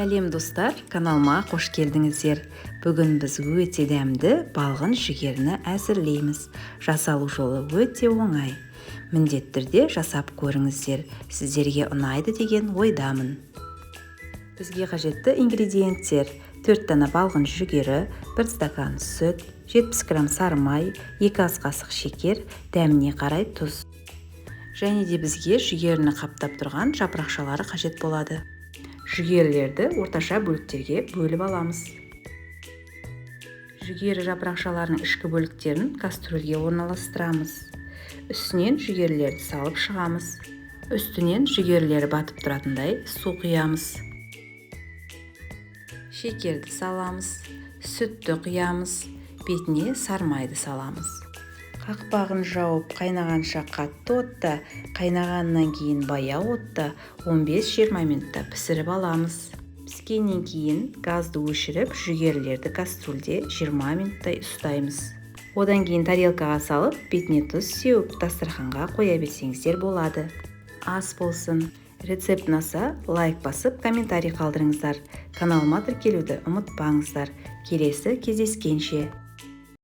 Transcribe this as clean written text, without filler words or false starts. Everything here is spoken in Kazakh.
Сәлем достар, каналыма қош келдіңіздер. Бүгін біз өте дәмді балғын жүгеріні әзірлейміз. Жасалу жолы өте оңай. Міндетті түрде жасап көріңіздер. Сіздерге ұнайды деген ойдамын. Бізге қажетті ингредиенттер: 4 дана балғын жүгері, 1 стакан сүт, 70 грамм сары май, 2 ас қасық шекер, дәміне қарай тұз. Және де бізге жүгеріні қаптап тұрған жапырақшалары қажет болады. Жүгерілерді орташа бөліктерге бөліп аламыз. Жүгері жапырақшаларының ішкі бөліктерін кастрөлге орналастырамыз. Үстінен жүгерілерді салып шығамыз. Үстінен жүгерілері батып тұратындай су құямыз. Шекерді саламыз, сүтті құямыз, бетіне сары майды саламыз. Қақпағын жауып қайнағанша қатты отта, қайнағаннан кейін баяу отта 15-20 минутта пісіріп аламыз. Піскеннен кейін газды өшіріп, жүгерілерді кастрөлде 20 минуттай ұстаймыз. Одан кейін тарелкаға салып, бетіне тұз сеуіп, дастарханға қоя берсеңіздер болады. Ас болсын. Рецепт ұнаса, лайк басып, комментарий қалдырыңыздар. Каналыма тіркелуді ұмытпаңыздар. Келесі кездескенше.